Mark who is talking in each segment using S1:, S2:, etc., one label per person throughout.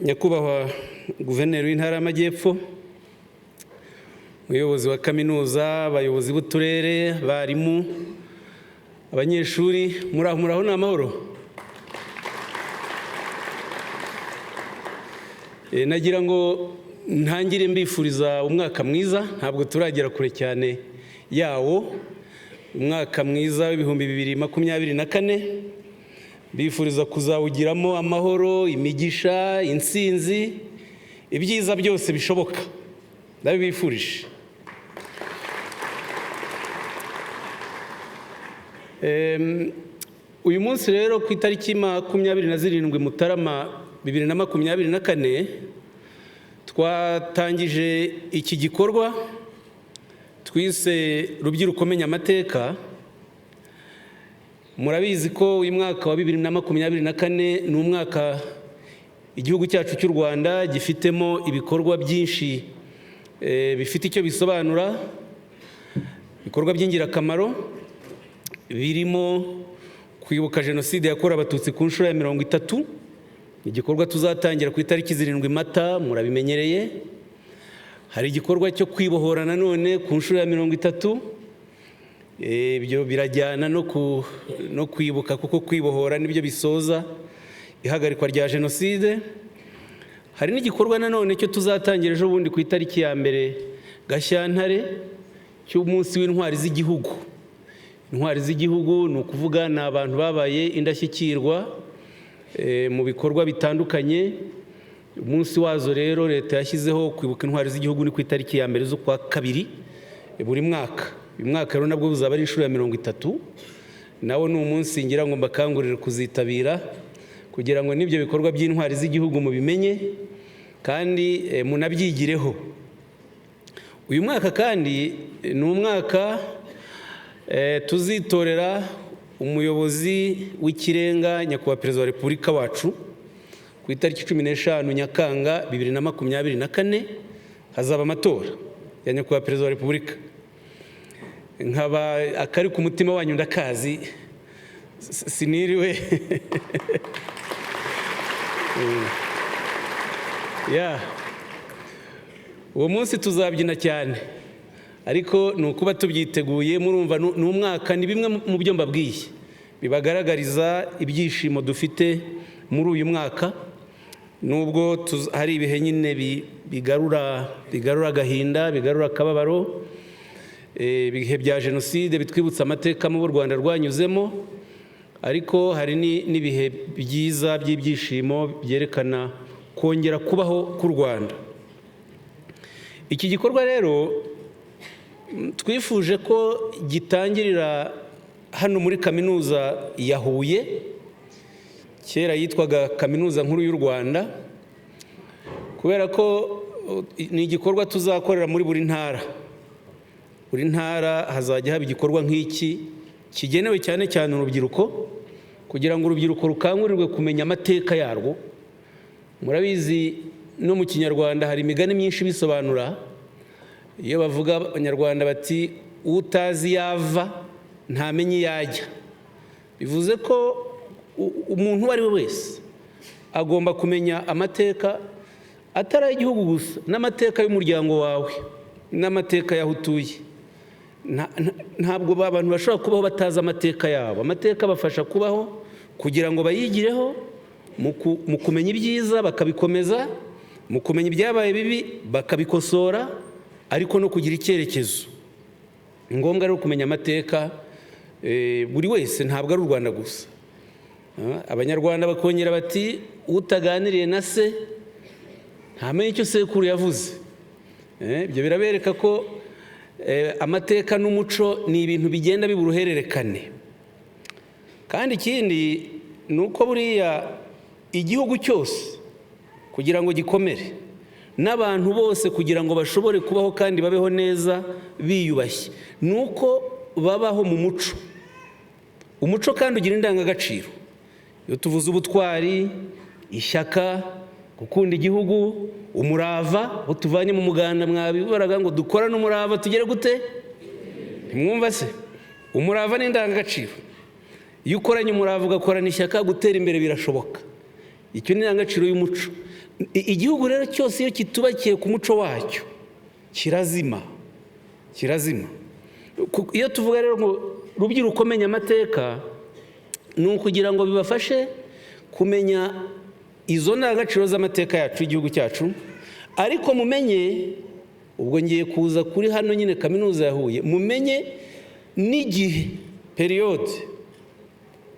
S1: nyakubahwa guverineri w'intara y'Amajyepfo, umuyobozi wa kaminuza, abayobozi b'uturere, abarimu, abanyeshuri, muraho ni amahoro. Nagira ngo ntangire mbifuriza umwaka mwiza, ntabwo turagera kure cyane yawo. Umwaka mwiza w'ibihumbi 2024, bifuriza kuzawugiramo amahoro, imigisha, intsinzi, ibyiza byose bishoboka. Ndabifurije. Uyu munsi rero ku itariki 27 Mutarama 2024 twatangije iki gikorwa twise rubyiruko menya amateka. Murabizi ko uyu mwaka wa 2024 ni umwaka igihugu cyacu cy'u Rwanda gifitemo ibikorwa byinshi bifite icyo bisobanura, ibikorwa by'ingirakamaro birimo kwibuka jenoside yakorewe abatutsi ku nshuro ya 30. Igikorwa tuzatangira ku itariki 7 Mata, murabimenyereye. Hari igikorwa cyo kwibohora nanone ku nshuro ya 30. Ibyo birajyana no kwibuka, kuko kwibohora nibyo bisoza ihagarikwa rya jenoside. Hari n'igikorwa nanone cyo tuzatangira ejo bundi ku itariki ya 1 Gashyantare cy'umunsi w'intwari z'igihugu. Intwari z'igihugu ni ukuvuga ni abantu babaye indashyikirwa mu bikorwa bitandukanye. Umunsi wazo rero leta yashyizeho kwibuka intwari z'igihugu ni ku itariki ya 1 z'ukwa 2 buri mwaka. Uyu mwaka rero nabwo buzaba ari inshuro ya 30. Nawo ni umunsi ngira ngo mbakangurire kuzitabira, kugira ngo n'ibyo bikorwa by'intwari z'igihugu mubimenye kandi munabyigireho. Uyu mwaka kandi ni umwaka tuzitorera umuyobozi w'ikirenga, nyakubahwa perezida wa repubulika wacu. Ku itariki 15 Nyakanga 2024 hazaba amatora ya nyakubahwa perezida wa repubulika. Nkaba akari ku mutima wanyu ndakazi, siniriwe uwo munsi tuzabyina cyane, ariko ni ukuba tubyiteguye. Murumva ni umwaka, ni bimwe mu byo mbabwiye bibagaragariza ibyishimo dufite muri uyu mwaka. Nubwo hari ibihe nyine bigarura agahinda, bigarura akababaro, ibihe bya jenoside bitwibutsa amateka mu Rwanda rwanyuzemo, ariko hari n'ibihe byiza by'ibyishimo byerekana kongera kubaho k'u Rwanda. Iki gikorwa rero twifuje ko gitangirira hano muri kaminuza ya Huye, kera yitwaga Kaminuza Nkuru y'u Rwanda, kubera ko ni igikorwa tuzakorera muri buri ntara. Buri ntara hazajya haba igikorwa nk'iki kigenewe cyane cyane urubyiruko, kugira ngo urubyiruko rukangurirwe kumenya amateka yarwo. Murabizi no mu Kinyarwanda hari imigani myinshi bisobanura. Iyo bavuga Abanyarwanda bati utazi yava ntamenye yajya, bivuze ko umuntu uwo ari we wese agomba kumenya amateka atari igihugu gusa, n'amateka y'umuryango wawe, n'amateka y'aho utuye. Ntabwo abantu bashobora kubaho batazi amateka yabo. Amateka bafasha kubaho kugira ngo bayigireho, mu kumenya ibyiza bakabikomeza, mu kumenya ibyabaye bibi bakabikosora, ariko no kugira icyerekezo. Ni ngombwa rero kumenya amateka buri wese, ntabwo ari u Rwanda gusa. Abanyarwanda bakongera bati utaganiriye na se ntamenye icyo sekuru yavuze. Ibyo birabereka ko amateka n'umuco ni ibintu bigenda biba uruhererekane. Kandi ikindi ni uko buriya igihugu cyose kugira ngo gikomere, n'abantu bose kugira ngo bashobore kubaho kandi babeho neza biyubashye, ni uko babaho mu muco. Umuco kandi ugira indangagaciro. Iyo tuvuze ubutwari, ishyaka, gukunda igihugu, umurava, aho tuvanye mu muganda mwabibaraga ngo dukorane umurava tugere gute? Ntimwumva se? Umurava ni indangagaciro. Iyo ukoranye umurava ugakorana ishyaka, gutera imbere birashoboka. icyo ni indangagaciro y'umuco. Igihugu rero cyose iyo kitubakiye ku muco wacyo kirazima. Iyo tuvuga rero ngo rubyiruko menya amateka, ni ukugira ngo bibafashe kumenya izo ndangagaciro z'amateka yacu y'igihugu cyacu, ariko mumenye, ubwo ngiye kuza kuri hano nyine kaminuza ya Huye, mumenye n'igihe periyode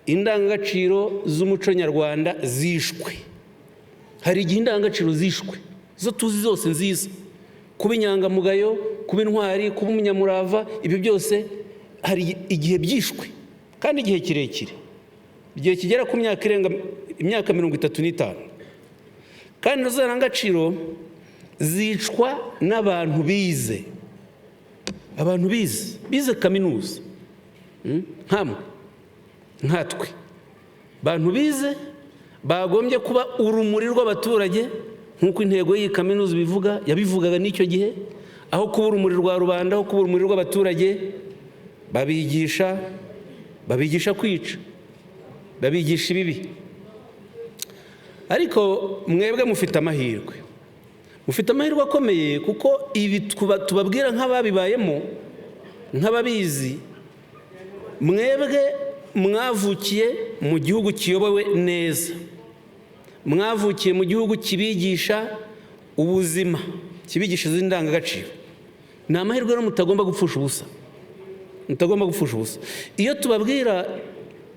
S1: indangagaciro z'umuco nyarwanda zishwe. Hari igihe indangagaciro zishwe, zo tuzi zose nziza, kuba inyangamugayo, kuba intwari, kuba umunyamurava, ibyo byose hari igihe byishwe, kandi igihe kirekire, igihe kigera ku myaka irenga imyaka 35. kandi izo ndangagaciro zicwa n'abantu bize, abantu bize kaminuza, nkatwe bantu bize bagombye kuba urumuri rw'abaturage, nk'uko intego y'iyi kaminuza yabivugaga n'icyo gihe, aho kuba urumuri rwa rubanda, aho kuba urumuri rw'abaturage, babigisha kwica, babigisha ibibi. Ariko mwebwe mufite amahirwe akomeye, kuko ibi tubabwira nk'ababibayemo, nk'ababizi. Mwebwe mwavukiye mu gihugu kiyobowe neza, mwavukiye mu gihugu kibigisha ubuzima, kibigisha izi ndangagaciro. Ni amahirwe rero mutagomba gupfusha ubusa, Iyo tubabwira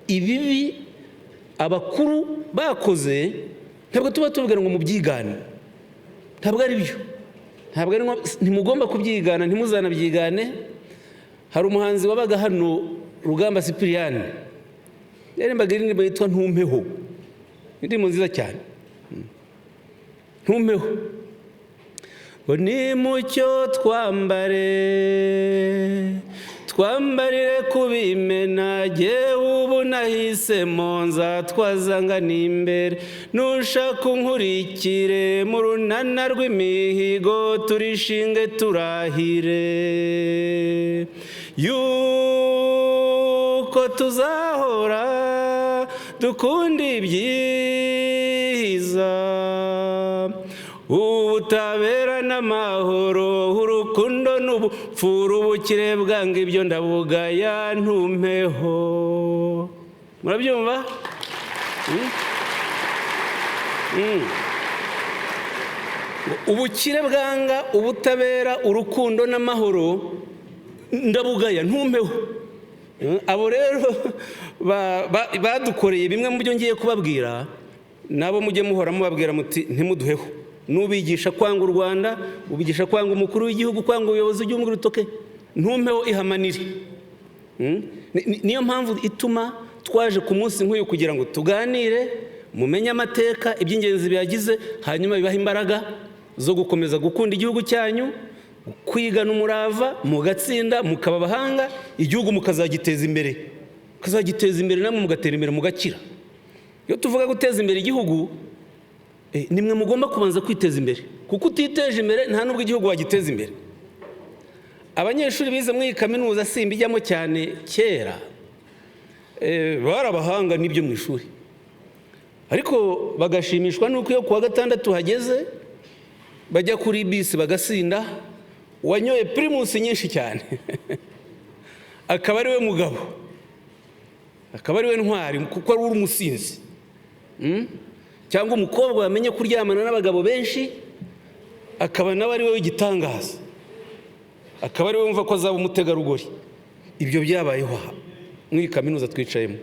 S1: ibibi abakuru bakoze, ntabwo tuba tubabwira ngo mubyigane, ntabwo ari byo, ntimugomba kubyigana, ntimuzanabyigane. Hari umuhanzi wabaga hano, Rugamba Cyprien, yarimbaga indirimbo yitwa Ntumpeho, indirimbo nziza cyane, Ntumpeho. Ngo nimucyo twambarire kubimena, jyewe ubu nahisemo nzatwaza n'imbere, nushaka unkurikire mu runana rw'imihigo, turishinge turahire yuko tuzahora dukunda ibyiza, ubutabera n'amahoro, urukundo n'ubupfura, ubukire bwanga, ibyo ndabugaya ntumpeho. Murabyumva? Ubukire bwanga, ubutabera, urukundo n'amahoro ndabugaya ntumpeho. Abo rero badukoreye bimwe mu byo ngiye kubabwira, nabo mujye muhora mubabwira muti ntimuduheho. Nubigisha kwanga u Rwanda, ubigisha kwanga umukuru w'igihugu, kwanga ubuyobozi w'igihugu, rutoke ntumpeho ihamanire. Niyo mpamvu ituma twaje ku munsi nk'uyu, kugira ngo tuganire, mumenye amateka, iby'ingenzi biyagize, hanyuma bibaha imbaraga zo gukomeza gukunda igihugu cyanyu, kwigana umurava, mugatsinda, mukaba abahanga, igihugu mukazagiteza imbere, namwe mugatera imbere, mugakira. Iyo tuvuga guteza imbere igihugu, nimwe mugomba kubanza kwiteza imbere, kuko utiteje imbere nta nubwo igihugu wagiteza imbere. Abanyeshuri bize muri iyi kaminuza simbijyamo cyane, kera bari abahanga n'ibyo mu ishuri, ariko bagashimishwa n'uko iyo kuwa gatandatu hageze bajya kuri bisi bagasinda, wanyoye primus nyinshi cyane akaba ari we mugabo, akaba ari we ntwari, kuko ari umusinzi. Cyangwa umukobwa wamenye kuryamana n'abagabo benshi, akaba nawe ari we w'igitangaza, akaba ari we wumva ko azaba umutegarugori. Ibyo byabayeho muri kaminuza twicayemo.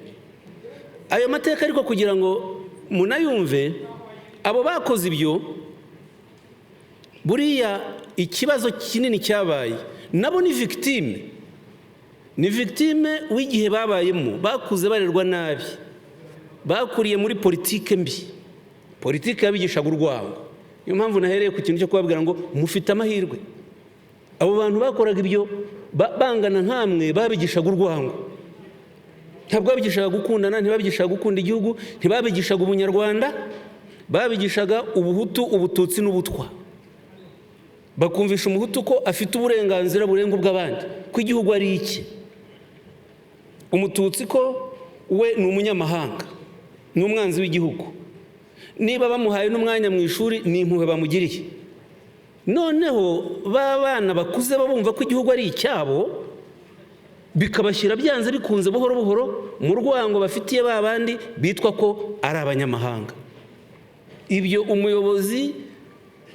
S1: Ayo mateka ariko kugira ngo munayumve, abo bakoze ibyo, buriya ikibazo kinini cyabaye, nabo ni victime w'igihe babayemo, bakuze barerwa nabi, bakuriye muri politike mbi, politike yabigishaga urwango. Niyo mpamvu nahereye ku kintu cyo kubabwira ngo mufite amahirwe. Abo bantu bakoraga ibyo bangana nkamwe, babigishaga urwango, ntabwo babigishaga gukundana, ntibabigishaga gukunda igihugu, ntibabigishaga ubunyarwanda, babigishaga ubuhutu, ubututsi n'ubutwa. Bakumvisha umuhutu ko afite uburenganzira burenga ubw'abandi, ko igihugu ari iki, umututsi ko we ni umunyamahanga, ni umwanzi w'igihugu, niba bamuhaye n'umwanya mu ishuri ni impuhwe bamugiriye. Noneho ba bana bakuze babumva ko igihugu ari icyabo, bikabashyira byanze bikunze buhoro buhoro mu rwango bafitiye ba bandi bitwa ko ari abanyamahanga. Ibyo umuyobozi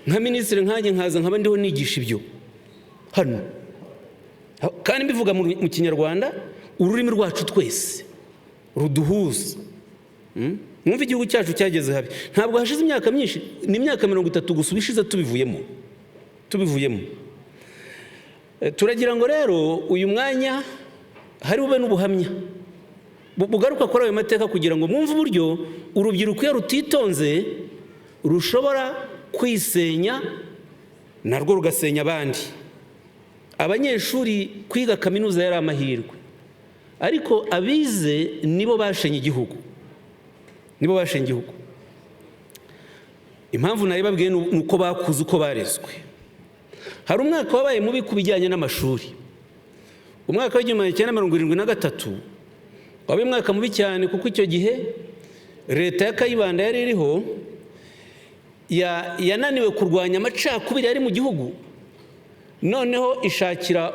S1: nka minisitiri nkanjye nkaza nkaba ndiho nigisha ibyo hano, kandi mbivuga mu Kinyarwanda, ururimi rwacu twese ruduhuza. Mwumva igihugu cyacu cyageze habi. Ntabwo hashize imyaka myinshi, ni imyaka 30 gusa ubishize tubivuyemo. Turagira ngo rero uyu mwanya hari bube n'ubuhamya bugaruka kuri ayo mateka, kugira ngo mwumve uburyo urubyiruko iyo rutitonze rushobora kwisenya narwo rugasenya abandi. Abanyeshuri kwiga kaminuza yari amahirwe, ariko abize nibo bashenye igihugu. Impamvu nayibabwiye nuko bakuze uko barezwe. Hari umwaka wabaye mubi ku bijyanye n'amashuri. Umwaka w'1973 wabaye umwaka mubi cyane, kuko icyo gihe leta ya Kayibanda yari iriho yananiwe kurwanya amacakubiri yari mu gihugu, noneho ishakira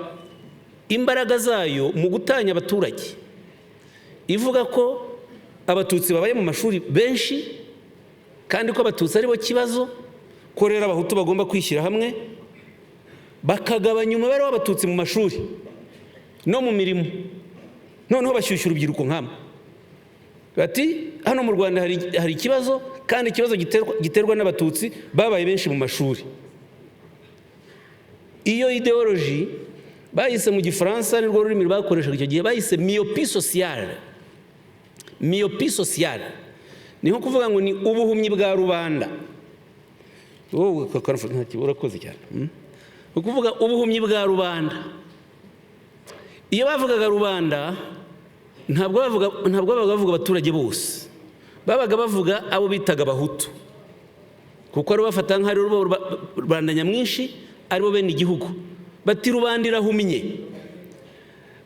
S1: imbaraga zayo mu gutanya abaturage, ivuga ko abatutsi babaye mu mashuri benshi kandi ko abatutsi ari bo kibazo, ko rero abahutu bagomba kwishyira hamwe bakagabanya umubare w'abatutsi mu mashuri no mu mirimo. Noneho bashyushya urubyiruko nk'amwe bati hano mu Rwanda hari ikibazo, kandi ikibazo giterwa n'abatutsi babaye benshi mu mashuri. Iyo ideology bayise mu Gifaransa, nirwo rurimi bakoreshaga icyo gihe, bayise myopie sociale. Niho kuvuga ngo ni ubuhumyi bwa rubanda. Wowe urakoze cyane. Ukuvuga ubuhumyi bwa rubanda. Iyo bavugaga rubanda ntabwo bavuga abaturage bose, babaga bavuga abo bitaga abahutu, kuko ari bafata nk'ari rubanda nyamwinshi, ari bo bene igihugu. Bati rubanda irahumye.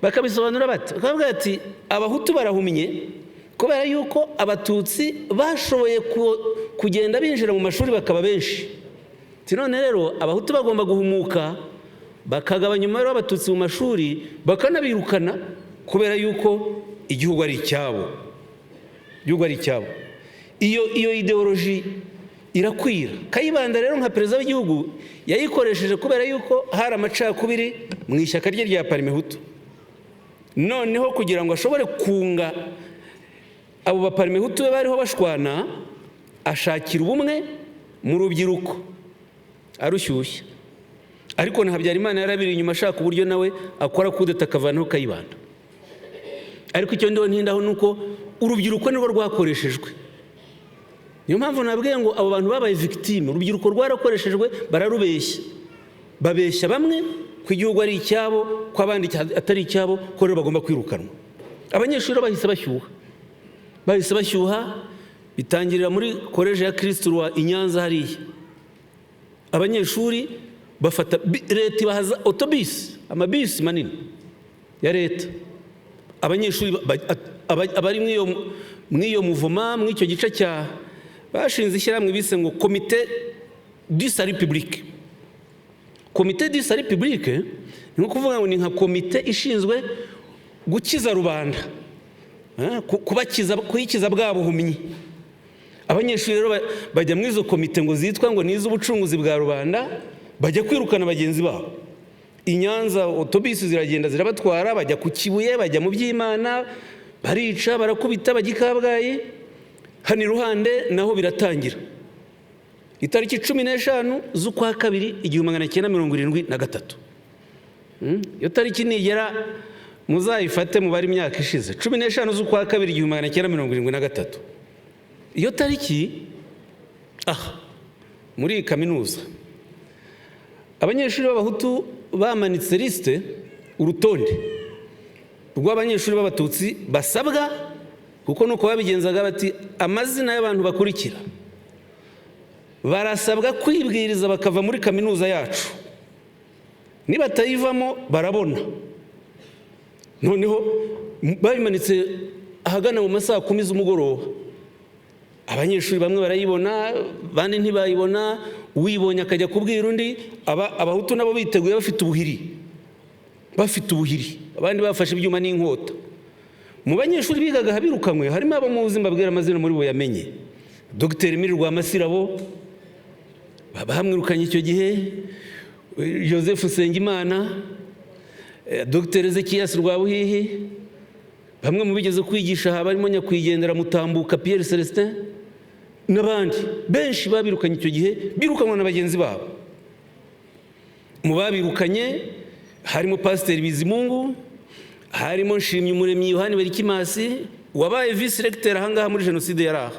S1: Bakabisobanura bati, bakavuga ati abahutu barahumye kubera yuko abatutsi bashoboye kugenda binjira mu mashuri bakaba benshi. None rero abahutu bagomba guhumuka, bakagabanya umubare w'abatutsi mu mashuri, bakanabirukana kubera yuko igihugu ari icyabo. Iyo ideology irakwira. Kayibanda rero nka perezida w'igihugu yayikoresheje kubera yuko hari amacakubiri mu ishyaka rye rya Parimehutu. Noneho kugira ngo ashobore kunga abo baparimehutu be bariho bashwana, ashakira ubumwe mu rubyiruko arushyushya. Ariko na Habyarimana yarabiri inyuma ashaka uburyo nawe akora kudeta akavanaho Kayibanda. Ariko icyo ndiho ntindaho nuko urubyiruko nirwo rwakoreshejwe. Niyo mpamvu nabwiye ngo abo bantu babaye victime, urubyiruko rwarakoreshejwe, bararubeshya. Babeshya bamwe ko igihugu ari icyabo, ko abandi atari icyabo, ko rero bagomba kwirukanwa. Abanyeshuri bahise bashyuha, bitangirira muri College ya Kristo Roi i Nyanza hariya. Abanyeshuri bafata leta ibahaza autobus, amabisi manini ya leta. Abanyeshuri abari mw'iyo muvoma, mw'icyo gice cya bashinze ishyirahamwe bise ngo Comité du Salut Public. Comité du Salut Public ni ukuvuga ngo ni nka komite ishinzwe gukiza rubanda, kuyikiza bwa buhumyi. Abanyeshuri rero bajya muri izo komite ngo zitwa ngo ni iz'ubucunguzi bwa rubanda, bajya kwirukana bagenzi babo. I Nyanza autobus ziragenda zirabatwara, bajya ku Kibuye, bajya mu Byimana, barica, barakubita, bajya i Kabgayi. Hano iruhande naho biratangira. Itariki 15 z'ukwa 2 1973. Iyo tariki nigera muzayifate mu bari imyaka ishize. 15 z'ukwa 2 1973. Iyo tariki muri kaminuza abanyeshuri b'abahutu bamanitse liste, urutonde rw'abanyeshuri b'abatutsi basabwa, kuko nuko babigenzaga, bati amazina y'abantu bakurikira barasabwa kwibwiriza bakava muri kaminuza yacu, nibatayivamo barabona. Noneho babimanitse ahagana mu masaha 10 z'umugoroba. abanyeshuri bamwe barayibona bandi ntibayibona, uwibonye akajya kubwira undi. Abahutu nabo biteguye bafite ubuhiri, abandi bafashe ibyuma n'inkota. Mu banyeshuri bigaga habirukanywe harimo abo muzi mbabwira amazina muri bo yamenye. Dr. Emile Rwamasirabo bahamwirukanye icyo gihe, Joseph Nsengimana, Dr. Ezekias Rwabuhihi, bamwe mu bigeze kwigisha aha barimo nyakwigendera Mutambuka Pierre Celestin n'abandi benshi babirukanye icyo gihe, birukanwa na bagenzi babo. Mu babirukanye harimo Pasteur Bizimungu, harimo Nshimyumuremyi Yohani Berikimasi wabaye vice recteur ahangaha muri jenoside yaraha.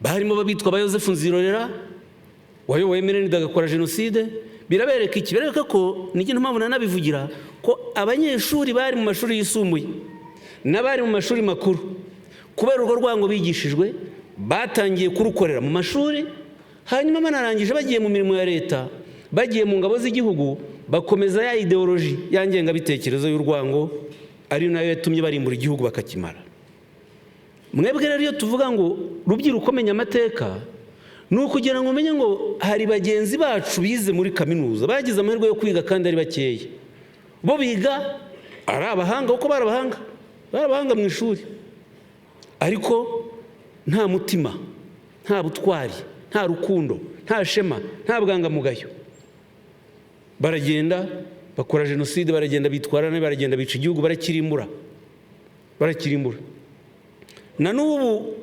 S1: Barimo babitwa ba Joseph Nzirorera wayoboye Menenida agakora jenoside. Birabereka iki? Bereka ko n'ikintu mpamvu nanabivugira ko abanyeshuri bari mu mashuri yisumbuye n'abari mu mashuri makuru, kubera urwo rwango bigishijwe, batangiye kurukorera mu mashuri, hanyuma banarangije bagiye mu mirimo ya leta, bagiye mu ngabo z'igihugu, bakomeza ya ideoloji y'ingengabitekerezo y'urwango, ari nayo yatumye barimbura igihugu bakakimara. Mwebwe rero iyo tuvuga ngo rubyiruko menya amateka, ni ukugira ngo umenye ngo hari bagenzi bacu bize muri kaminuza bagize amahirwe yo kwiga kandi ari bakeya. Bo biga ari abahanga, kuko barabahanga mu ishuri, ariko nta mutima, nta butwari, nta rukundo, nta shema, nta bwangamugayo. Baragenda bakora jenoside, baragenda bitwara nabi, baragenda bica igihugu, barakirimbura. Na n'ubu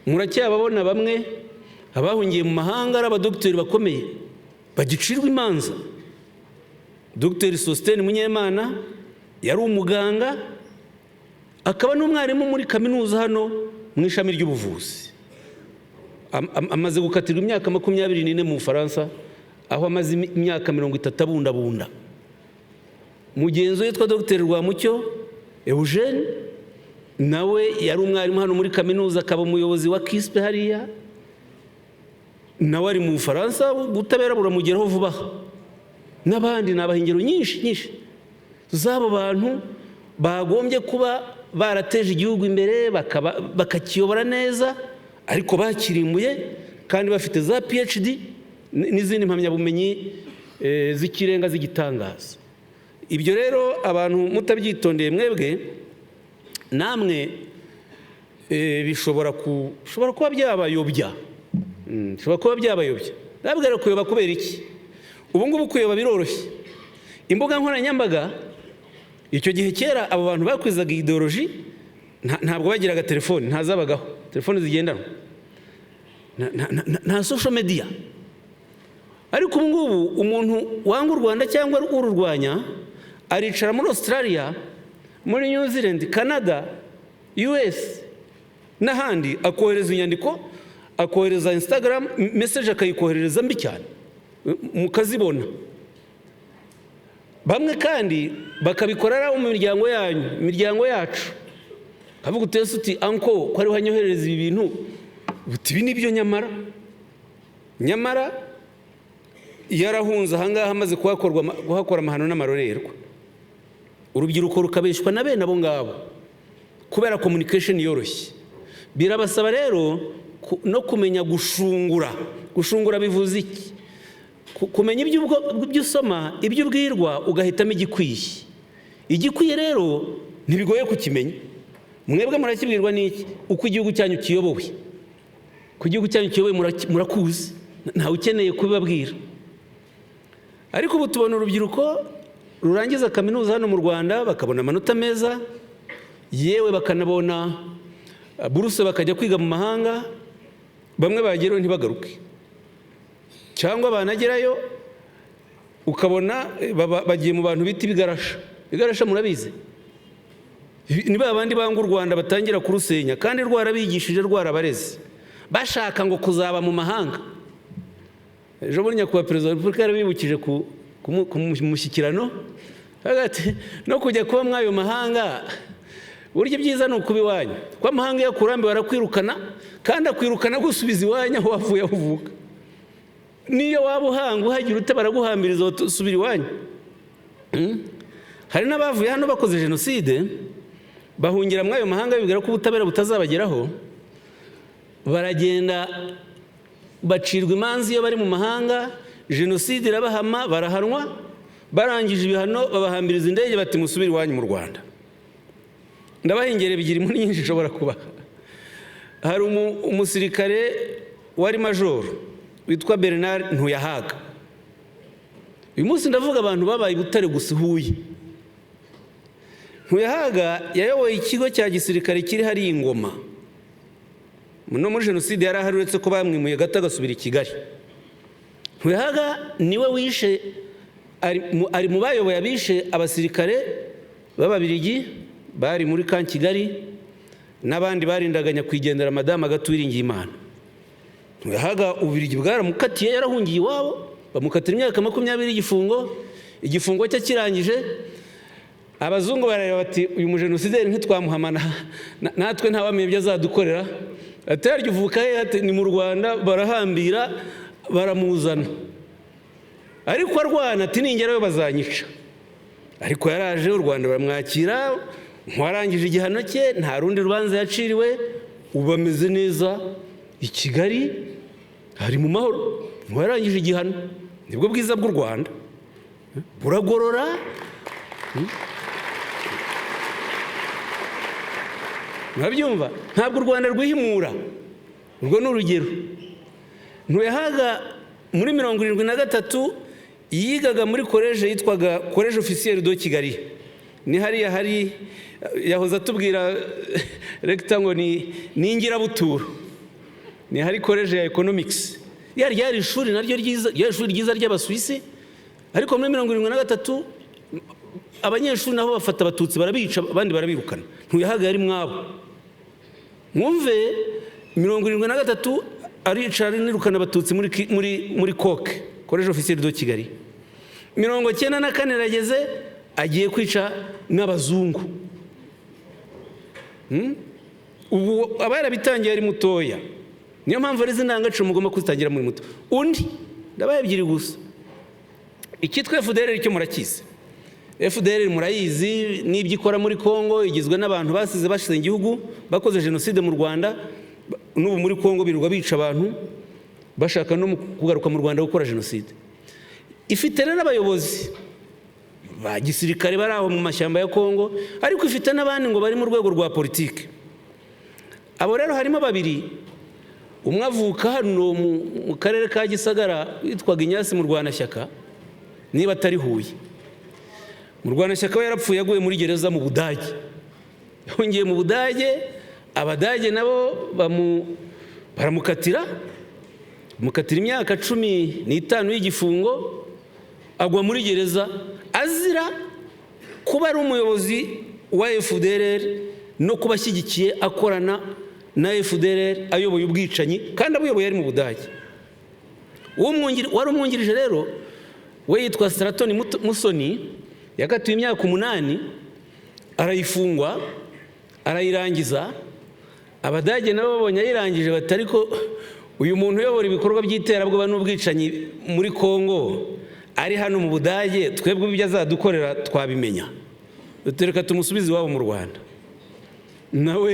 S1: muracyababona bamwe abahungiye mu mahanga ari abadogiteri bakomeye bagicirwa imanza. Dr. Sostene Munyemana yari umuganga, akaba n'umwarimu muri kaminuza hano mu ishami ry'ubuvuzi. Amaze gukatirwa imyaka 24 mu Bufaransa, aho amaze imyaka 30 abundabunda. Mugenzi we yitwa Dr. Rwamucyo Eugene, nawe yari umwarimu hano muri kaminuza, akaba umuyobozi wa KISP hariya, nawe ari mu Bufaransa, ubutabera buramugeraho vuba. N'abandi n'abahingiro nyinshi z'abo bantu bagombye kuba barateje igihugu imbere bakakiyobora neza, ariko bakirimbuye kandi bafite za PhD n'izindi mpamyabumenyi z'ikirenga z'igitangaza. Ibyo rero abantu mutabyitondeye mwebwe namwe bishobora kuba byabayobya. Ndabwira kuyoba kubera iki? Ubu ngubu kuyoba biroroshye. Imbuga nkoranyambaga icyo gihe kera abo bantu bakwizaga ideoloji ntabwo bagiraga telefone, ntazabagaho telefone zigendanwa, nta social media. Ariko ubu ngubu umuntu wanga u Rwanda cyangwa ururwanya aricara muri Australia, muri New Zealand, Canada, US n'ahandi, akohereza inyandiko, akohereza Instagram message, akayikoherereza mbi cyane mukazibona. Bamwe kandi bakabikorera mu miryango yanyu, imiryango yacu, kavuga utese uti anko ko ari wanyoherereza ibi bintu, uti ibi nibyo nyamara yarahunze ahangaha amaze guhakora amahano n'amarorerwa. Urubyiruko rukabeshwa na bene abo ngabo kubera communication yoroshye. Birabasaba rero no kumenya gushungura bivuze iki? Kumenya ibyo usoma, ibyo ubwirwa, ugahitamo igikwiye rero ntibigoye kukimenya. Mwebwe murakibwirwa n'iki? Uko igihugu cyanyu kiyobowe. Ku gihugu cyanyu kiyobowe murakuzi, ntawe ukeneye kubibabwira. Ariko ubu tubona urubyiruko rurangiza kaminuza hano mu Rwanda bakabona amanota meza, yewe bakanabona buruse bakajya kwiga mu mahanga, bamwe bageraho ntibagaruke, cyangwa banagerayo ukabona bagiye mu bantu bita ibigarasha. Murabizi ni babandi banga u Rwanda batangira kurusenya kandi rwarabigishije, rwarabareze, bashaka ngo kuzaba mu mahanga. Ejo muri nyakubahwa Perezida wa Repubulika yarabibukije ku mushyikirano hagati no kujya kuba mwayo mahanga, buryo byiza ni ukuba iwanyu. Kwa mahanga yakurambe barakwirukana, kandi akwirukana gusubiza iwanyu aho wavuye aho uvuka. Niyo waba uhanga uhagira ute baraguhambiriza usubira iwanyu. Hari n'abavuye hano bakoze jenoside bahungira muri ayo mahanga bibwira ko ubutabera butazabageraho, baragenda bacirwa imanza iyo bari mu mahanga, jenoside irabahama, barahanwa, barangije ibihano babahambiriza indege bati musubire iwanyu mu Rwanda. Ndabahingere bigira inkuru nyinshi ishobora kuba. Hari umusirikare wari majoro witwa Bernard Ntuyahaga. Uyu munsi ndavuga abantu babaye Butare gusa Huye. Ntuyahaga yayoboye ikigo cya gisirikare kiri hari Ingoma. No muri jenoside yari ahari uretse ko bamwimuye gato agasubira i Kigali. Ntuyahaga niwe wishe, ari mu bayoboye abishe abasirikare b'Ababiligi bari muri ka Kigali n'abandi barindaga nyakwigendera Madame Agathe Uwiringiyimana. Ntuyahaga Ububiligi bwaramukatiye, yarahungiye iwabo, bamukatira imyaka 20 igifungo cye kirangije. Abazungu barareba bati uyu mujenosideri ntitwamuhamana natwe ntawamenye ibyo azadukorera, ataryo uvuka he, ati ni mu Rwanda, barahambira baramuzana, ariko arwana ati ningerayo bazanyica. Ariko yaraje, u Rwanda baramwakira, nkwarangije igihano cye, nta rundi rubanza yaciriwe, ubu ameze neza i Kigali, hari mu mahoro, nkwarangije igihano. Nibwo bwiza bw'u Rwanda, buragorora. Mwabyumva, ntabwo u Rwanda rwihimura. Urwo ni urugero. Ntuyahaga muri 73 yigaga muri college yitwaga College Officiel de Kigali. Ni hariya hari yahoza atubwira rector ngo ni Ingirabuturo. Ni hari college ya economics. Yari ishuri naryo ryiza, ishuri ryiza ry'Abasuwisi. Ariko muri 73 abanyeshuri nabo bafata abatutsi barabica, abandi barabirukana. Ntuyahaga yari mwabo. Mwumve 73 aricara nirukana abatutsi muri Koke, College Officiel de Kigali. 94 rageze agiye kwica n'abazungu. Ubu abara bitangiye ari mutoya. Niyo mpamvu ari zinangaciro mugomba kuzitangira muri muto. Undi ndabaye byiri gusa. Ikitwe FDLR cyo murakize. FDLR murayizi n'ibyo ikora muri Kongo, igizwe n'abantu basize bashize igihugu, bakoze jenoside mu Rwanda, n'ubu muri Kongo birirwa bica abantu bashaka no kugaruka mu Rwanda gukora jenoside. Ifite n'abayobozi ba gisirikare bari aho mu mashyamba ya Kongo, ariko ifite n'abandi ngo bari mu rwego rwa politike. Abo rero harimo babiri, umwe avuka hano mu karere ka Gisagara witwaga Inyasi mu Rwanashyaka, niba atari Huye. Mu Rwanashyaka we yarapfuye, yaguye muri gereza mu Budage. Yongeye mu Budage, Abadage nabo baramukatira imyaka 15 y'igifungo, agwa muri gereza azira kuba ari umuyobozi wa FDLR no kubashyigikiye akorana na FDLR, ayoboye ubwicanyi kandi abuyoboye ari mu Budage. Wari umwungirije rero we yitwa Stratoni Musoni, yakatiwe imyaka 8, arayifungwa, arayirangiza. Abadage nabo babonye ayirangije bati ariko uyu muntu uyobora ibikorwa by'iterabwoba n'ubwicanyi muri Kongo ari hano mu Budage, twebwe ibyo azadukorera twabimenya, dutereka tumusubize iwabo mu Rwanda. Nawe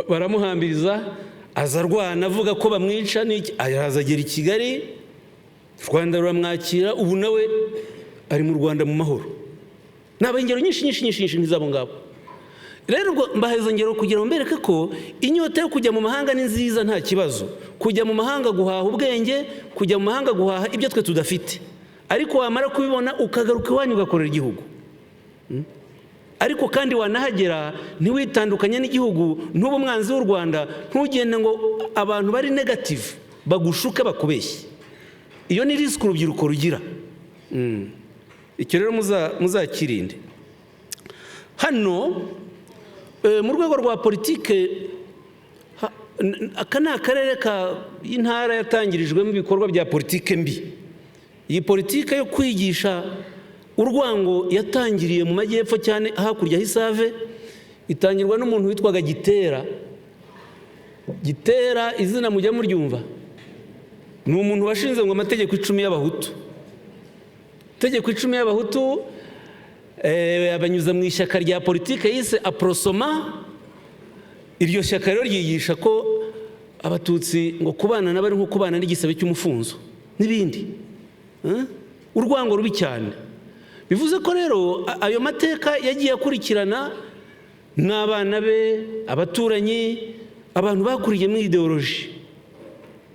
S1: baramuhambiriza, azarwana avuga ko bamwica, azagera i Kigali, Rwanda ruramwakira, ubu nawe ari mu Rwanda mu mahoro. Naba ingero nyinshi nk'izabo ngabo. Rero ubwo mbaheza ngero kugira ngo mbereke ko inyota yo kujya mu mahanga ni nziza, nta kibazo. Kujya mu mahanga guhaha ubwenge, kujya mu mahanga guhaha ibyo twe tudafite. Ariko wamara kubibona ukagaruka iwanyu ugakorera igihugu. Ariko kandi wanahagera ntiwitandukanye n'igihugu, ntube umwanzi w'u Rwanda, ntugende ngo abantu bari negative bagushuke bakubeshye. Iyo ni risk urubyiruko rugira. Icyo rero muzakirinde. Hano mu rwego rwa politike, aka ni akarere y'intara yatangirijwemo ibikorwa bya politike mbi. Iyi politike yo kwigisha urwango yatangiriye mu majyepfo cyane hakurya y'Isave, itangirwa n'umuntu witwaga Gitera. Gitera izina mujya muryumva, ni umuntu washinze ngo amategeko 10 y'Abahutu. Itegeko 10 y'Abahutu abanyuza mu ishyaka rya politike yise aprosoma. Iryo shyaka rero ryigisha ko abatutsi ngo kubana nabo ari nko kubana n'igisebe cy'umufunzo n'ibindi, urwango rubi cyane. Bivuze ko rero ayo mateka yagiye akurikirana n'abana be, abaturanyi, abantu bakuriye mu ideoloji.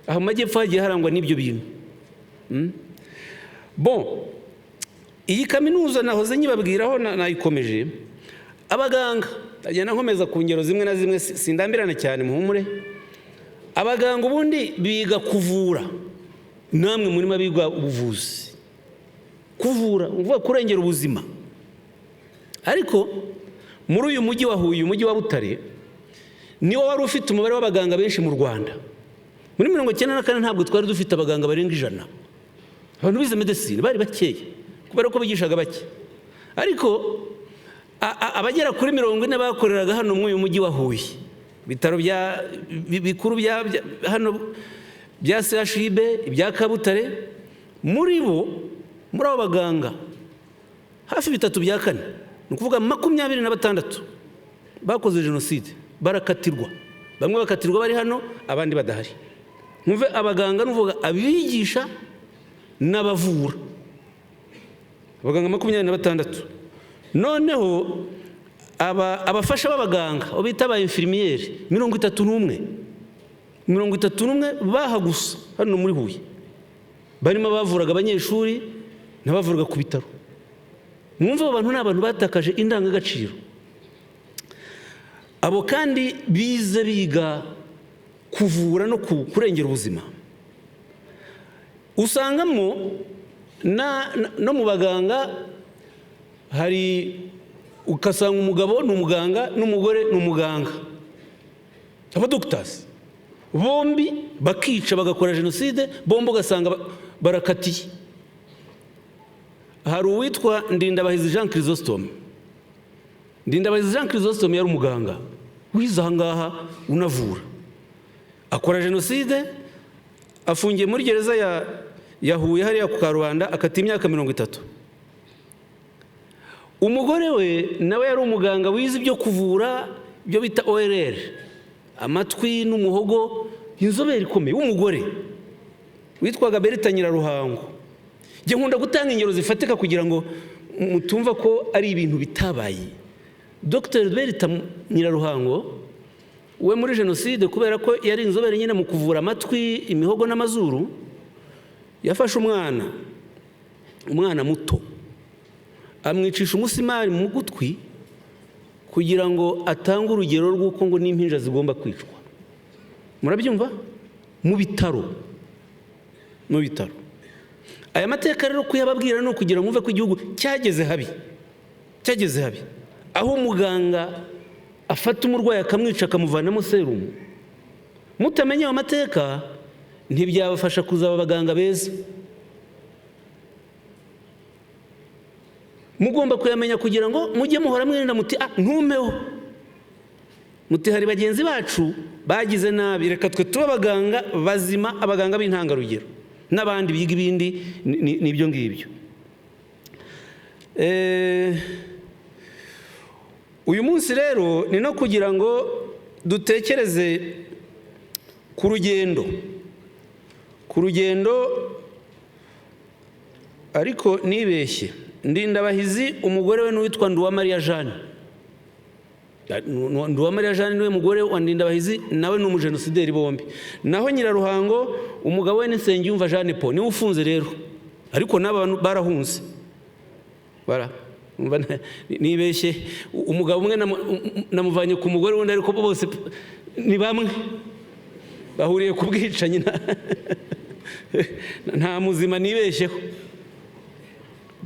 S1: Aho mu majyepfo hagiye harangwa n'ibyo bintu. Bon, iyi kaminuza nahoze nyibabwiraho nayikomeje. Abaganga agenda nkomeza ku ngero zimwe na zimwe, sindambirana cyane muhumure. Abaganga ubundi biga kuvura, namwe murimo biga ubuvuzi. Kuvura uvuga kurengera ubuzima. Ariko muri uyu mujyi wa Huye, umujyi wa Butare, niwo wari ufite umubare w'abaganga benshi mu Rwanda. Muri 1994 ntabwo twari dufite abaganga barenga 100. Abantu bize medicine bari bakeya kubera ko bigishaga bake. Ariko abagera kuri 40 bakoreraga hano mu uyu mujyi wa Huye. Bitaro bikuru bya hano bya CHUB, ibya Kabutare, muri abo baganga hafi 3 bya 4, ni ukuvuga 26 bakoze jenoside, barakatirwa. Bamwe bakatirwa bari hano, abandi badahari. Mwumve abaganga nuvuga abigisha n'abavura. Abaganga 26. Noneho abafasha b'abaganga bita aba infirmiere 31 baha gusa hano muri Huye. Barimo bavuraga abanyeshuri n'abavuraga ku bitaro. Mwumve abantu n'abantu batakaje indangagaciro. Abo kandi biga kuvura no kurengera ubuzima. Usangamo no mu baganga hari ukasanga umugabo ni umuganga n'umugore ni umuganga. Aba doctors bombi bakica bagakora jenoside, bombi ugasanga barakatiye. Hari uwitwa Ndindabahizi Jean Chrysostome. Ndindabahizi Jean Chrysostome yari umuganga wize aha ngaha unavura, akora jenoside, afungiye muri gereza ya Huye hariya ku Karubanda, akata imyaka 30. Umugore we nawe yari umuganga wize ibyo kuvura, ibyo bita ORL, amatwi n'umuhogo, inzobere ikomeye, umugore witwaga Berita Nyiraruhango. Njye nkunda gutanga ingero zifatika kugira ngo mutumva ko ari ibintu bitabaye. Dr. Berita Nyiraruhango we muri jenoside, kubera ko yari inzobere nyine mu kuvura amatwi, imihogo n'amazuru, yafashe umwana muto amwicisha umusimari mu gutwi kugira ngo atange urugero rw'uko ngo n'impinja zigomba kwicwa. Murabyumva? Mu bitaro. Aya mateka rero kuyababwira no kugira ngo mve ko igihugu cyageze habi. Aho umuganga afata umurwayi akamwica akamuvanamo serumu. Mutamenya ayo mateka ntibyabafasha kuzaba abaganga beza. Mugomba kuyamenya kugira ngo mujye muhora mwirinda muti ntumeho. Muti hari bagenzi bacu bagize nabi, reka twe tuba abaganga bazima, abaganga b'intangarugero, n'abandi biga ibindi n'ibyo ngibyo. Uyu munsi rero ni no kugira ngo dutekereze ku rugendo ariko nibeshye. Ndindabahizi umugore we n'uwitwa Nduwamariya Jeanne. Nduwamariya Jeanne niwe mugore wa Ndindabahizi, nawe n'umujenosideri bombi. Naho Nyiraruhango umugabo we ni Nsengiyumva Jeanne Paul, niwe ufunze rero, ariko n'abantu barahunze. Nibeshye umugabo umwe namuvanye ku mugore wundi, ariko bose ni bamwe bahuriye ku bwicanyi. Nta muzima nibeshyeho.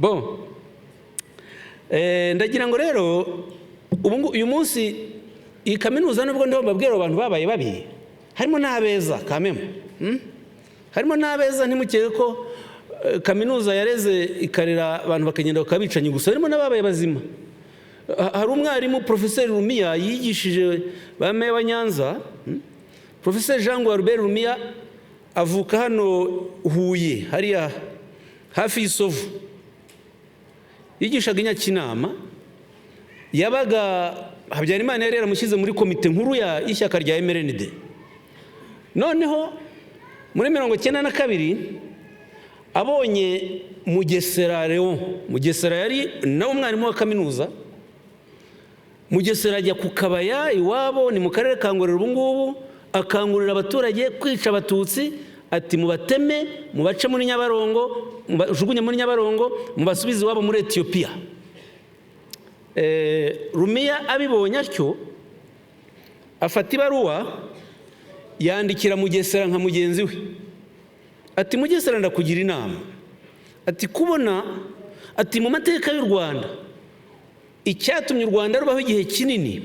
S1: Bon, ndagira ngo rero uyu munsi iyi kaminuza nubwo ndiho mbabwira abantu babaye babi, harimo n'abeza kameme. Harimo n'abeza, ntimukeke ko kaminuza yareze ikarera abantu bakagenda bakabicanye gusa, harimo n'ababaye bazima. Hari umwarimu Professeur Rumiya yigishije ba meya wa Nyanza, Professeur Jean Albert Rumiya, avuka hano Huye hariya hafi y'Isovu. yigishaga i Nyakinama, yabaga Habyarimana yari yaramushyize muri komite nkuru y'ishyaka rya MRND. Noneho muri 1992 abonye Mugesera Leon, Mugesera yari nawe umwarimu wa kaminuza, Mugesera ajya ku Kabaya iwabo, ni mu karere ka Ngororero ubu ngubu, akangurira abaturage kwica abatutsi, ati mubateme, mubace muri Nyabarongo, mubajugunye muri Nyabarongo, mubasubize iwabo muri Ethiopia. Rumiya abibonye atyo, afata ibaruwa yandikira Mugesera nka mugenzi we, ati Mugesera ndakugira inama, ati kubona, ati mu mateka y'u Rwanda icyatumye u Rwanda rubaho igihe kinini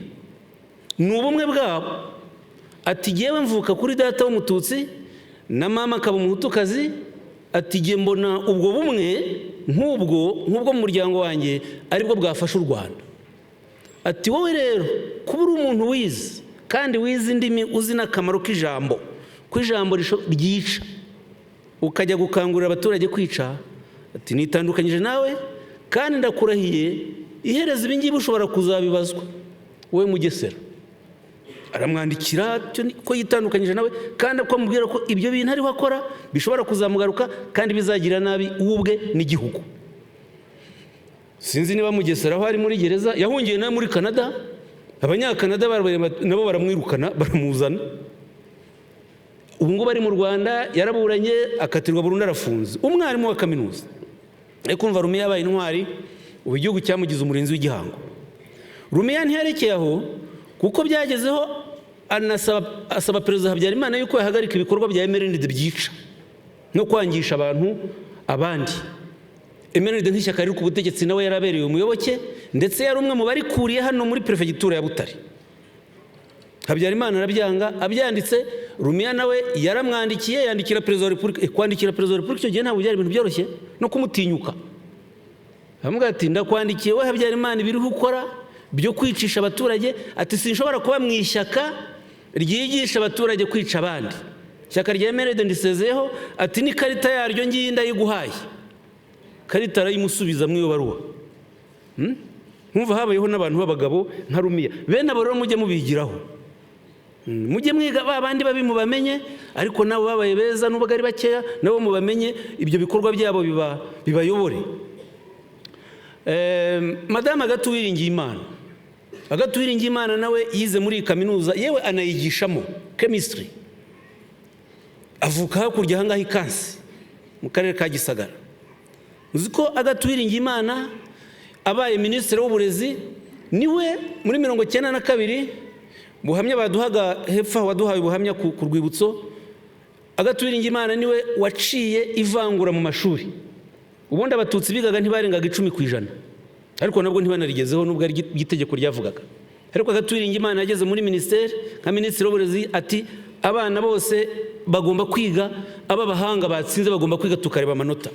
S1: ni ubumwe bwabo, ati jyewe mvuka kuri data w'umututsi na mama akaba umuhutukazi, ati jye mbona ubwo bumwe nk'ubwo mu muryango wanjye aribwo bwafasha u Rwanda. Ati wowe rero kuba uri umuntu wize kandi wize indimi, uzi n'akamaro k'ijambo, ko ijambo ryica, ukajya gukangurira abaturage kwica, ati nitandukanyije nawe kandi ndakurahiye ihereza ibi ngibi ushobora kuzabibazwa. Wowe Mugesera aramwandikira ko yitandukanyije nawe kandi ko amubwira ko ibyo bintu ariho akora bishobora kuzamugaruka kandi bizagira nabi ubwe n'igihugu. Sinzi niba Mugesera aho ari muri gereza, yahungiye nawe muri Canada, abanyakanada nabo baramwirukana baramuzana, ubu ngubu ari mu Rwanda, yaraburanye akatirwa burundu arafunze, umwarimu wa kaminuza. Ariko umva Rumiya yabaye intwari, ubu igihugu cyamugize umurinzi w'igihango. Rumiya ntiyarekeye aho, kuko byagezeho asaba Perezida Habyarimana yuko yahagarika ibikorwa bya MRND byica no kwangisha abantu abandi. MRND nk'ishyaka riri ku butegetsi nawe yarabereye umuyoboke, ndetse yari umwe mu barikuriye hano muri Perefegitura ya Butare. Habyarimana arabyanga, abyanditse Rumiya nawe yaramwandikiye, yandikira Perezida wa Repubulika. Kwandikira Perezida wa Repubulika icyo gihe ntabwo byari ibintu byoroshye no kumutinyuka. Aramubwira ati ndakwandikiye we Habyarimana ibiriho ukora byo kwicisha abaturage, ati sinshobora kuba mu ishyaka ryigisha abaturage kwica abandi. Ishyaka rya MRND ndisezeho, ati n'ikarita yaryo ngiye ndayiguhaye. Karita arayimusubiza mu iyo baruwa. Nkumva habayeho n'abantu b'abagabo nka Rumiya. Bene abo rero mujye mubigiraho, mujye mwiga abandi babi mubamenye, ariko nabo babaye beza n'ubwo ari bakeya nabo mubamenye, ibyo bikorwa byabo bibayobore. Madame Agathe Uwiringiyimana, Agathe Uwiringiyimana nawe yize muri kaminuza, yewe anayigishamo chemistry, avuka hakurya ahangaha ikansi mu karere ka Gisagara. Uzi ko Agathe Uwiringiyimana abaye minisitiri w'uburezi, niwe muri 1992 buhamya baduhaga hepfo, waduhaye ubuhamya ku rwibutso. Agathe Uwiringiyimana niwe waciye ivangura mu mashuri. Ubundi abatutsi bigaga ntibarengaga 10%, ariko nabwo ntibanarigezeho nubwo ari itegeko ryavugaga. Ariko Agathe Uwiringiyimana yageze muri ministeri nka minisitiri w'uburezi, ati abana bose bagomba kwiga, ab'abahanga batsinze bagomba kwiga tukareba amanota.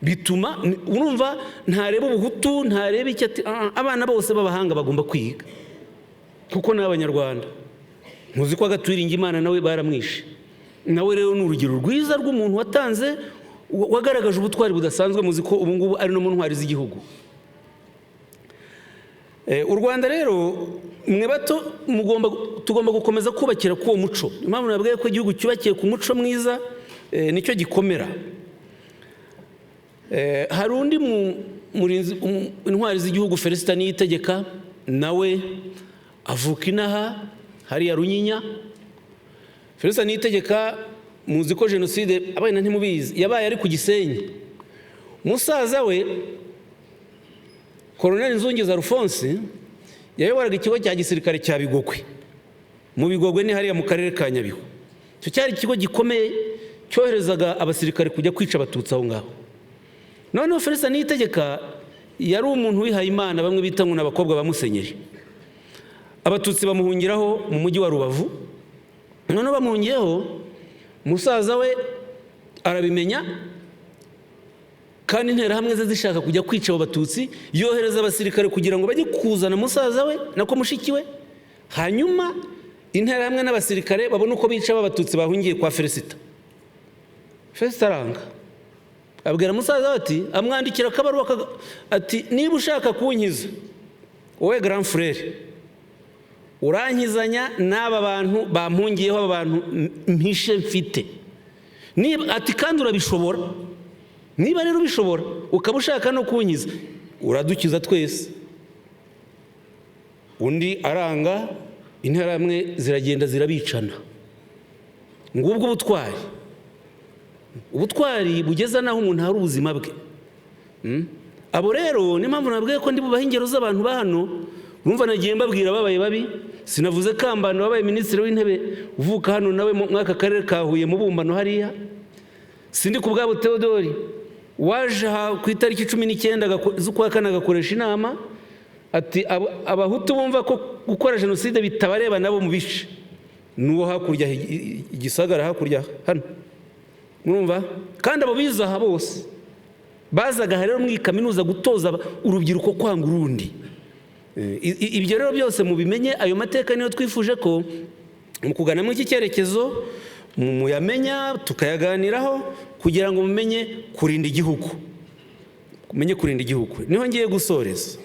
S1: Bituma urumva ntareba ubuhutu, ntareba icyo, ati abana bose b'abahanga bagomba kwiga kuko n'abanyarwanda. Muzi ko Agathe Uwiringiyimana nawe baramwishe. Nawe rero ni urugero rwiza rw'umuntu watanze, wagaragaje ubutwari budasanzwe. Muzi ko ubu ngubu ari no mu ntwari z'igihugu. U Rwanda rero mwe bato tugomba gukomeza kubakira k'uwo muco. Impamvu nabwiye ko igihugu cyubakiye ku muco mwiza nicyo gikomera. Hari undi murinzi intwari z'igihugu Felicita Niyitegeka, nawe avuka inaha hariya Runyinya. Felicita Niyitegeka muzi ko jenoside abaye ntimubizi yabaye ari ku Gisenyi. Musaza we Colonel Nzungiza Alphonse yayoboraga ikigo cya gisirikare cya Bigogwe. Mu Bigogwe ni hariya mu karere ka Nyabihu. Cyo cyari ikigo gikomeye cyoherezaga abasirikare kujya kwica abatutsi aho ngaho. Noneho Felicita Niyitegeka yari umuntu wihaye Imana, bamwe bita ngo n'abakobwa ba Musenyeri. Abatutsi bamuhungiraho mu mujyi wa Rubavu. Noneho bamuhungiyeho, musaza we arabimenya, kandi interahamwe ze zishaka kujya kwica abo batutsi, yohereza abasirikare kugira ngo bajye kuzana musaza we nako mushiki we, hanyuma interahamwe n'abasirikare babone uko bica abatutsi bahungiye kwa Felicita. Felicita aranga, abwira musaza ati, amwandikira akabaruwa ati, niba ushaka kunkiza wowe grand frère, urankizanya n'aba bantu bampungiyeho, aba bantu mpishe mfite, niba ati kandi urabishobora, niba rero ubishobora ukaba ushaka no kunkiza uradukiza twese. Undi aranga, interahamwe ziragenda zirabicana. Ngubwo ubutwari bugeza naho umuntu hari ubuzima bwe. Abo rero ni mpamvu nabwiye ko ndi bubaha ingero z'abantu ba hano. Urumva nagiye mbabwira babaye babi, sinavuze Kambanda wabaye minisitiri w'intebe uvuka hano nawe mu mwaka karere ka Huye mu bumbano hariya. Sindi ku bwabo Theodore waje ku itariki 19 z'ukwa kane agakoresha inama ati, abahutu bumva ko gukora jenoside bitabareba nabo mu bice n'uwo hakurya igisagara hakurya hano. Mwumva? Kandi abo bizaha bose bazaga rero mu kaminuza gutoza urubyiruko kwanga urundi. Ibyo rero byose mubimenye, ayo mateka niyo twifuje ko mu kugana mu iki cyerekezo muyamenya tukayaganiraho kugira ngo mumenye kurinda igihugu. Mumenye kurinda igihugu. Niho ngiye gusoreza.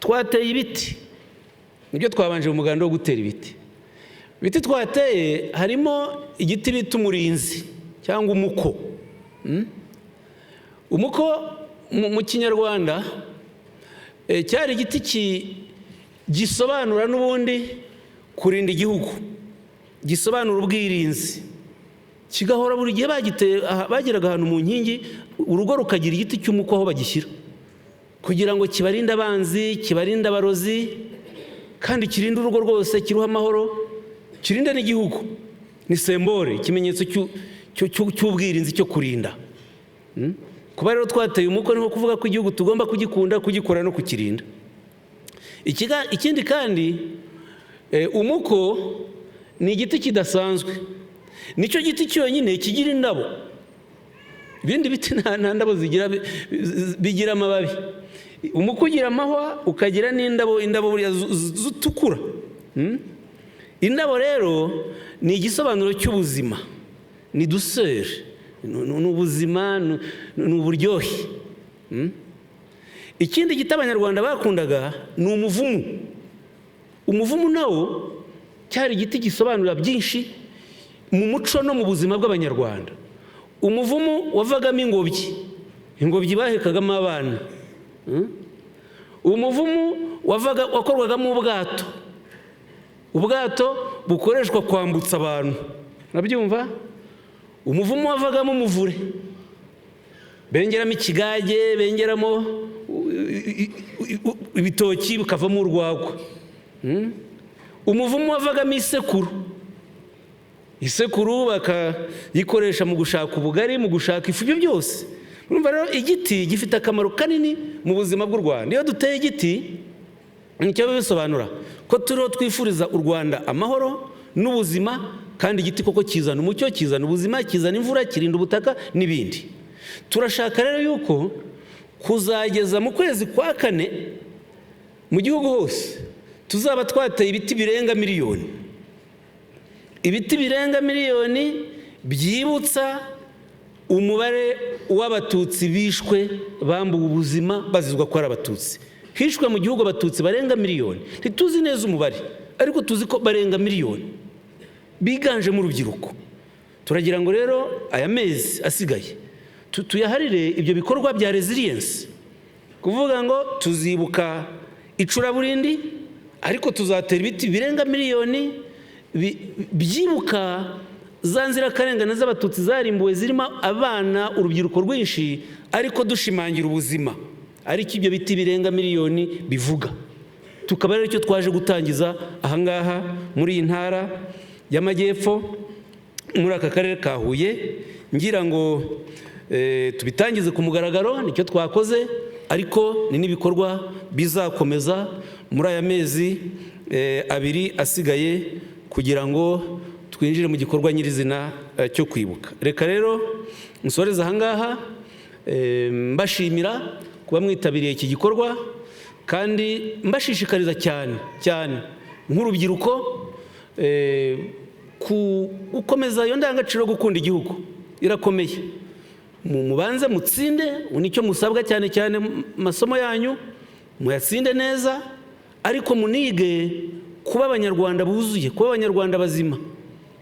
S1: Twateye ibiti. Nibyo twabanje mu muganda wo gutera ibiti. Ibiti twateye harimo igiti bita umurinzi cyangwa umuko. Umuko mu Kinyarwanda cyari igiti gisobanura n'ubundi kurinda igihugu, gisobanura ubwirinzi, kigahora buri gihe bageraga ahantu mu nkingi urugo rukagira igiti cy'umuko aho bagishyira kugira ngo kibarinde abanzi, kibarinde abarozi, kandi kirinde urugo rwose, kiruha amahoro, kirinde n'igihugu. Ni sembore, ikimenyetso cy'ubwirinzi cyo kurinda. Kuba rero twateye umuko niho kuvuga ko igihugu tugomba kugikunda, kugikora no kukirinda. Ikindi kandi umuko ni igiti kidasanzwe. Nicyo giti cyonyine kigira indabo. Ibindi biti nta ndabo bigira amababi. Umuko ugira amahwa ukagira n'indabo, indabo buriya zutukura. Indabo rero ni igisobanuro cy'ubuzima, ni douceur, ni ubuzima, ni uburyohe. Ikindi giti abanyarwanda bakundaga ni umuvumu. Umuvumu nawo cyari igiti gisobanura byinshi mu muco no mu buzima bw'abanyarwanda. Umuvumu wavagamo ingobyi bahekagamo abana. Umuvumu wakorwagamo ubwato bukoreshwa kwambutsa abantu. Nabyumva? Umuvumu wavagamo umuvure, bengeramo ikigage, bengeramo ibitoki bikavamo urwagwa. Umuvumu wavagamo isekuru bakayikoresha mu gushaka ubugari, mu gushaka ifu, ibyo byose. Urumva rero igiti gifite akamaro kanini mu buzima bw'u Rwanda. Iyo duteye igiti nicyo bisobanura ko turiho twifuriza u Rwanda amahoro n'ubuzima, kandi igiti koko kizana umucyo, kizana ubuzima, kizana imvura, kirinda ubutaka n'ibindi. Turashaka rero yuko kuzageza mu kwezi kwa 4 mu gihugu hose tuzaba twateye ibiti birenga miliyoni. Ibiti birenga miliyoni byibutsa umubare w'abatutsi bishwe, bambuwe ubuzima bazizwa ko ari abatutsi. Hishwe mu gihugu abatutsi barenga miliyoni. Ntituzi neza umubare, ariko tuzi ko barenga miliyoni, biganjemo urubyiruko. Turagira ngo rero aya mezi asigaye tuyaharire ibyo bikorwa bya resilience, kuvuga ngo tuzibuka icuraburindi, ariko tuzatera ibiti birenga miliyoni byibuka za nzirakarengane z'abatutsi zarimbuwe, zirimo abana, urubyiruko rwinshi, ariko dushimangira ubuzima. Ariko ibyo biti birenga miliyoni bivuga. Tukaba rero icyo twaje gutangiza ahangaha muri iyi ntara y'Amajyepfo, muri aka karere ka Huye, ngira ngo tubitangize ku mugaragaro. Nicyo twakoze, ariko ni n'ibikorwa bizakomeza muri aya mezi 2 asigaye kugira ngo twinjire mu gikorwa nyirizina cyo kwibuka. Reka rero nsoreza ahangaha mbashimira kuba mwitabiriye iki gikorwa, kandi mbashishikariza cyane nk'urubyiruko gukomeza iyo ndangagaciro yo gukunda igihugu. Irakomeye. mubanze mutsinde, nicyo musabwa cyane cyane masomo yanyu muyatsinde neza, ariko munige kuba abanyarwanda buzuye, kuba abanyarwanda bazima,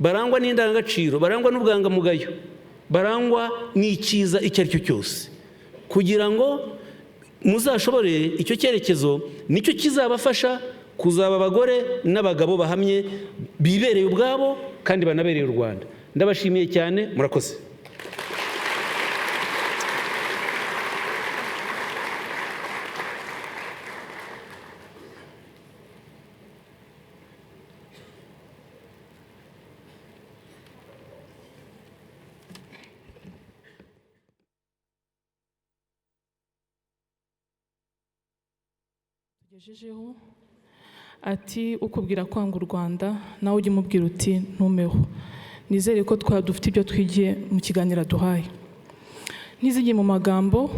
S1: barangwa n'indangagaciro, barangwa n'ubwangamugayo, barangwa n'icyiza icyo ari cyo cyose, kugira ngo muzashobore icyo cyerekezo, nicyo kizabafasha kuzaba abagore n'abagabo bahamye, bibereye ubwabo kandi banabereye u Rwanda. Ndabashimiye cyane, murakoze.
S2: tugejejeho ati ukubwira kwanga u Rwanda nawe ujye umubwira uti ntumeho. Nizere ko dufite ibyo twigiye mu kiganiro duhaye. Nizigi mu magambo